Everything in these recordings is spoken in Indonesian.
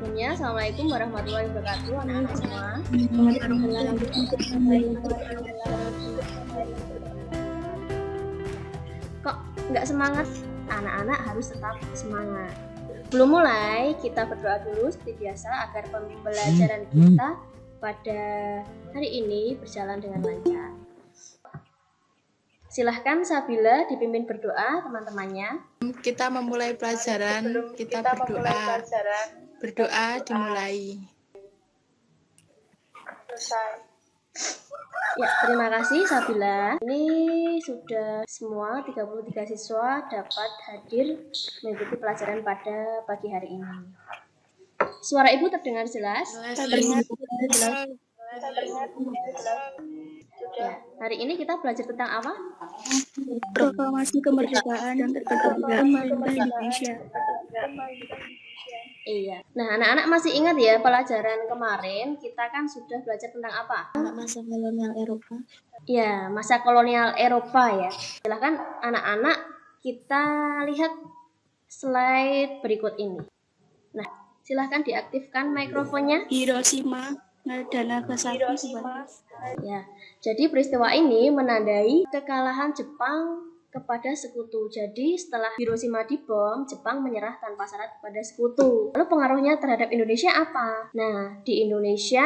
sebelumnya, Assalamualaikum warahmatullahi wabarakatuh, anak-anak semua. Kok nggak semangat? Anak-anak harus tetap semangat. Belum mulai, kita berdoa dulu seperti biasa agar pembelajaran kita pada hari ini berjalan dengan lancar. Silahkan Sabila dipimpin berdoa teman-temannya. Kita memulai pelajaran, kita berdoa. Berdoa dimulai. Ya, terima kasih Sabila. Ini sudah semua 33 siswa dapat hadir mengikuti pelajaran pada pagi hari ini. Suara Ibu terdengar jelas? Ya, hari ini kita belajar tentang apa? Proklamasi kemerdekaan dan terbentuknya pemerintah Indonesia. Iya. Nah, anak-anak masih ingat ya pelajaran kemarin kita kan sudah belajar tentang apa? Masa kolonial Eropa. Ya, masa kolonial Eropa ya. Silakan anak-anak kita lihat slide berikut ini. Nah, silahkan diaktifkan mikrofonnya. Hiroshima dan Nagasaki. Ya, jadi peristiwa ini menandai kekalahan Jepang kepada sekutu. Jadi setelah Hiroshima dibom, Jepang menyerah tanpa syarat kepada sekutu. Lalu pengaruhnya terhadap Indonesia apa? Nah, di Indonesia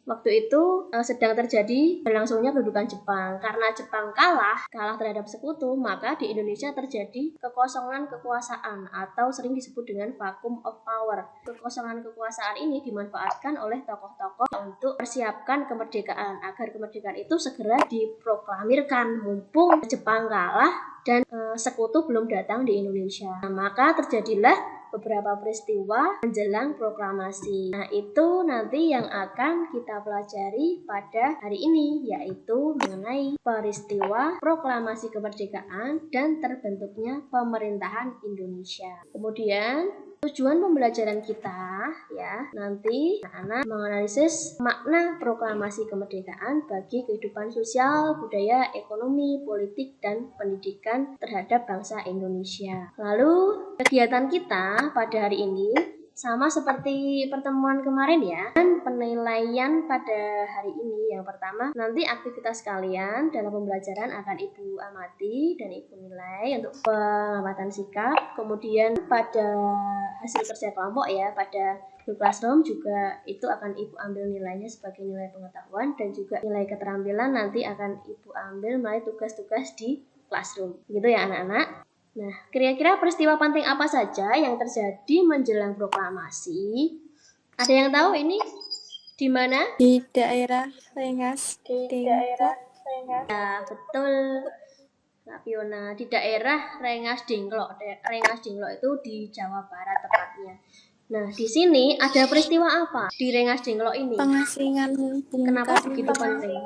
waktu itu sedang terjadi berlangsungnya pendudukan Jepang. Karena Jepang kalah terhadap sekutu, maka di Indonesia terjadi kekosongan kekuasaan atau sering disebut dengan vacuum of power. Kekosongan kekuasaan ini dimanfaatkan oleh tokoh-tokoh untuk persiapkan kemerdekaan agar kemerdekaan itu segera diproklamirkan mumpung Jepang kalah dan sekutu belum datang di Indonesia. Nah, maka terjadilah beberapa peristiwa menjelang proklamasi. Nah, itu nanti yang akan kita pelajari pada hari ini, yaitu mengenai peristiwa proklamasi kemerdekaan dan terbentuknya pemerintahan Indonesia. Kemudian tujuan pembelajaran kita ya nanti anak-anak menganalisis makna proklamasi kemerdekaan bagi kehidupan sosial, budaya, ekonomi, politik, dan pendidikan terhadap bangsa Indonesia. Lalu kegiatan kita pada hari ini sama seperti pertemuan kemarin ya. Dan penilaian pada hari ini yang pertama, nanti aktivitas kalian dalam pembelajaran akan Ibu amati dan Ibu nilai untuk pengamatan sikap. Kemudian pada hasil kerja kelompok ya, pada Google Classroom juga itu akan Ibu ambil nilainya sebagai nilai pengetahuan dan juga nilai keterampilan nanti akan Ibu ambil melalui tugas-tugas di Classroom. Gitu ya anak-anak. Nah, kira-kira peristiwa penting apa saja yang terjadi menjelang proklamasi? Ada yang tahu ini di mana? Di daerah Rengas. Ya, betul. Kak Fiona, di daerah Rengas Dengklok. Rengas Dengklok itu di Jawa Barat tepatnya. Nah, di sini ada peristiwa apa di Rengas Dengklok ini? Pengasingan Bung Kenapa Karno. begitu penting?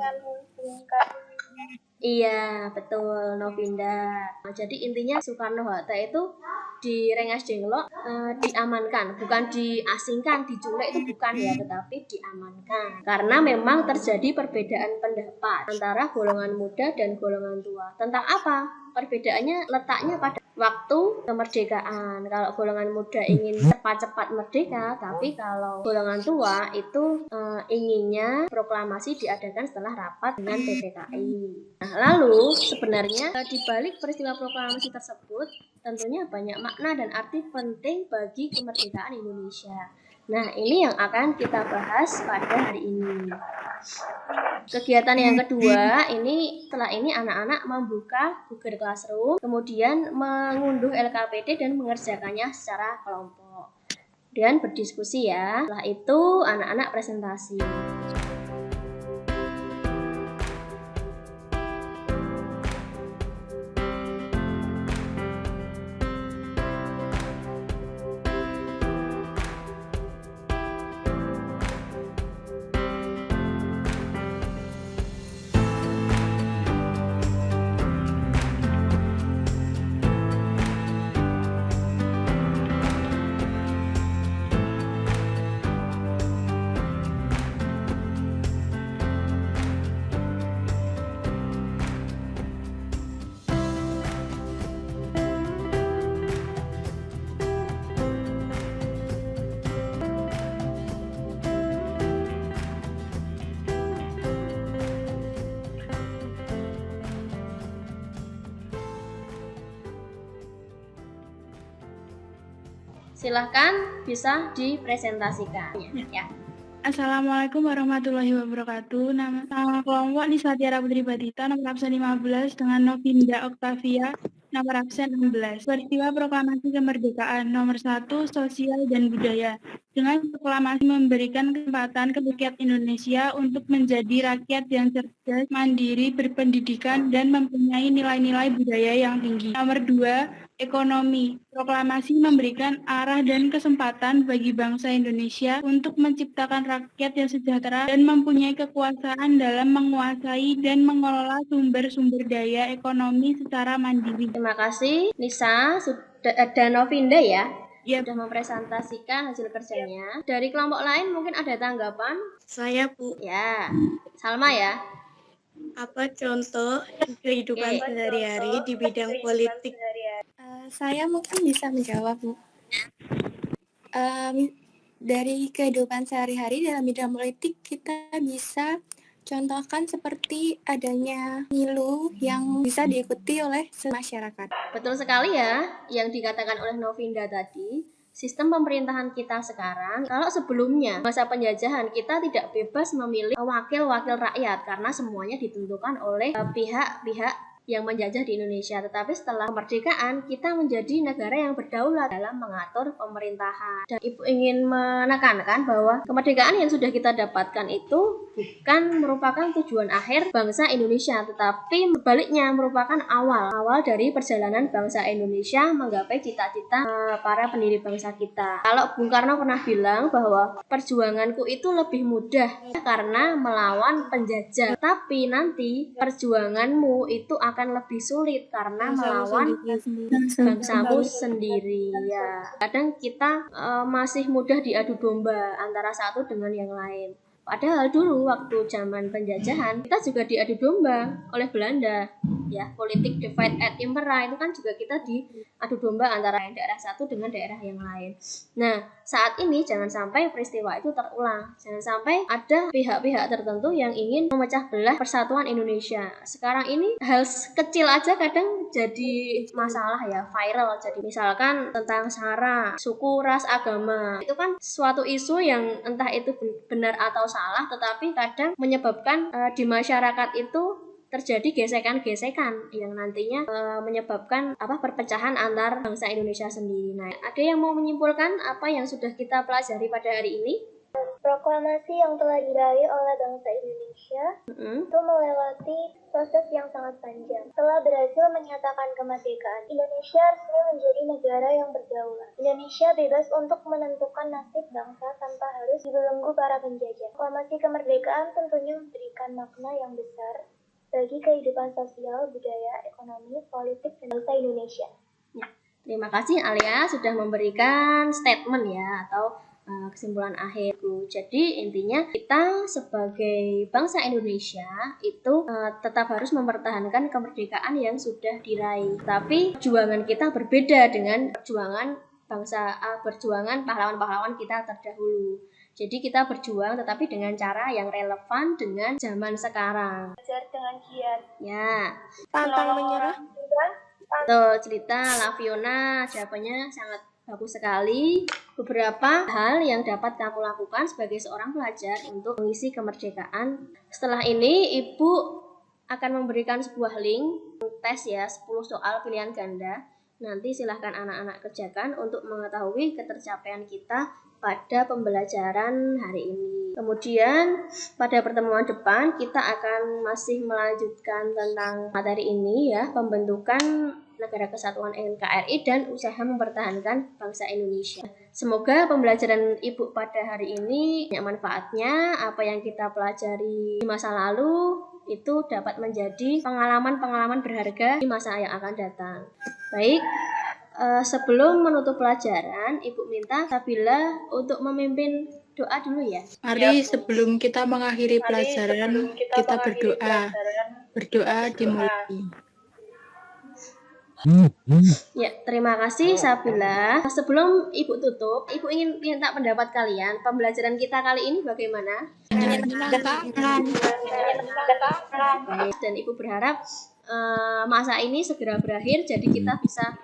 Iya, betul, Novinda. Nah, jadi intinya Soekarno-Hatta itu di Rengas Dengklok diamankan, bukan diasingkan, diculik itu bukan ya, tetapi diamankan. Karena memang terjadi perbedaan pendapat antara golongan muda dan golongan tua. Tentang apa? Perbedaannya letaknya pada waktu kemerdekaan. Kalau golongan muda ingin cepat-cepat merdeka, tapi kalau golongan tua itu inginnya proklamasi diadakan setelah rapat dengan PPKI. Nah, lalu sebenarnya di balik peristiwa proklamasi tersebut tentunya banyak makna dan arti penting bagi kemerdekaan Indonesia. Nah, ini yang akan kita bahas pada hari ini. Kegiatan yang kedua, setelah ini anak-anak membuka Google Classroom, kemudian mengunduh LKPD dan mengerjakannya secara kelompok. Dan berdiskusi ya. Setelah itu anak-anak presentasi. Silahkan bisa dipresentasikan. Ya. Assalamualaikum warahmatullahi wabarakatuh. Nama kelompok Nisa Tiara Putri Batita, nomor absen 15 dengan Novinda Octavia, nomor absen 16. Peristiwa Proklamasi Kemerdekaan nomor 1, Sosial dan Budaya. Dengan proklamasi memberikan kesempatan ke rakyat Indonesia untuk menjadi rakyat yang cerdas, mandiri, berpendidikan, dan mempunyai nilai-nilai budaya yang tinggi. Nomor 2, ekonomi. Proklamasi memberikan arah dan kesempatan bagi bangsa Indonesia untuk menciptakan rakyat yang sejahtera dan mempunyai kekuasaan dalam menguasai dan mengelola sumber-sumber daya ekonomi secara mandiri. Terima kasih Nisa dan Novinda ya. Ya, Sudah mempresentasikan hasil kerjanya. Dari kelompok lain mungkin ada tanggapan? saya Bu. Ya, Salma ya. Apa contoh kehidupan sehari-hari di bidang politik? Saya mungkin bisa menjawab, Bu. Dari kehidupan sehari-hari dalam bidang politik, kita bisa contohkan seperti adanya pemilu yang bisa diikuti oleh masyarakat. Betul sekali ya, yang dikatakan oleh Novinda tadi. Sistem pemerintahan kita sekarang, kalau sebelumnya masa penjajahan kita tidak bebas memilih wakil-wakil rakyat karena semuanya ditentukan oleh pihak-pihak yang menjajah di Indonesia. Tetapi setelah kemerdekaan, kita menjadi negara yang berdaulat dalam mengatur pemerintahan. Dan Ibu ingin menekankan bahwa kemerdekaan yang sudah kita dapatkan itu bukan merupakan tujuan akhir bangsa Indonesia, tetapi sebaliknya merupakan awal dari perjalanan bangsa Indonesia menggapai cita-cita para pendiri bangsa kita. Kalau Bung Karno pernah bilang bahwa perjuanganku itu lebih mudah karena melawan penjajah, tapi nanti perjuanganmu itu akan lebih sulit karena melawan bangsamu sendiri. Ya, kadang kita masih mudah diadu domba antara satu dengan yang lain. Padahal dulu waktu zaman penjajahan kita juga diadu domba oleh Belanda. Ya, politik divide and impera itu kan juga kita diadu domba antara daerah satu dengan daerah yang lain. Nah, saat ini jangan sampai peristiwa itu terulang. Jangan sampai ada pihak-pihak tertentu yang ingin memecah belah persatuan Indonesia. Sekarang ini hal kecil aja kadang jadi masalah ya, viral. Jadi misalkan tentang SARA, suku, ras, agama. Itu kan suatu isu yang entah itu benar atau salah, tetapi kadang menyebabkan di masyarakat itu terjadi gesekan-gesekan yang nantinya menyebabkan perpecahan antar bangsa Indonesia sendiri. Nah, ada yang mau menyimpulkan apa yang sudah kita pelajari pada hari ini? Proklamasi yang telah diraih oleh bangsa Indonesia itu melewati proses yang sangat panjang. Setelah berhasil menyatakan kemerdekaan, Indonesia resmi menjadi negara yang berdaulat. Indonesia bebas untuk menentukan nasib bangsa tanpa harus dibelenggu para penjajah. Proklamasi kemerdekaan tentunya memberikan makna yang besar bagi kehidupan sosial, budaya, ekonomi, politik, dan bangsa Indonesia. Ya, terima kasih Alia sudah memberikan statement ya atau kesimpulan akhirku. Jadi intinya kita sebagai bangsa Indonesia itu tetap harus mempertahankan kemerdekaan yang sudah diraih. Tapi perjuangan kita berbeda dengan perjuangan perjuangan pahlawan-pahlawan kita terdahulu. Jadi kita berjuang tetapi dengan cara yang relevan dengan zaman sekarang. Belajar dengan giat. Ya. Pantang menyerah. Tuh, cerita Laviona jawabannya sangat bagus sekali. Beberapa hal yang dapat kamu lakukan sebagai seorang pelajar untuk mengisi kemerdekaan. Setelah ini, Ibu akan memberikan sebuah link tes ya, 10 soal pilihan ganda. Nanti silahkan anak-anak kerjakan untuk mengetahui ketercapaian kita pada pembelajaran hari ini. Kemudian pada pertemuan depan kita akan masih melanjutkan tentang materi ini ya, pembentukan Negara Kesatuan NKRI dan usaha mempertahankan bangsa Indonesia. Semoga pembelajaran Ibu pada hari ini banyak manfaatnya. Apa yang kita pelajari di masa lalu itu dapat menjadi pengalaman-pengalaman berharga di masa yang akan datang. Baik, sebelum menutup pelajaran, Ibu minta Sabila untuk memimpin doa dulu ya. Mari sebelum kita mengakhiri pelajaran, kita berdoa. Berdoa dimulai. Ya, terima kasih Sabila. Sebelum Ibu tutup, Ibu ingin minta pendapat kalian. Pembelajaran kita kali ini bagaimana? Baik, dan Ibu berharap masa ini segera berakhir, jadi kita bisa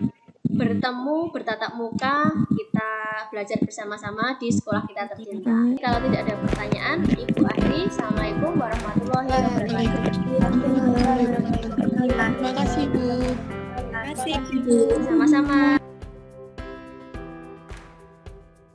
bertemu, bertatap muka, kita belajar bersama-sama di sekolah kita tercinta. Kalau tidak ada pertanyaan, Ibu akhiri. Assalamualaikum warahmatullahi wabarakatuh. Terima kasih, Bu. Terima kasih, Bu. Sama-sama.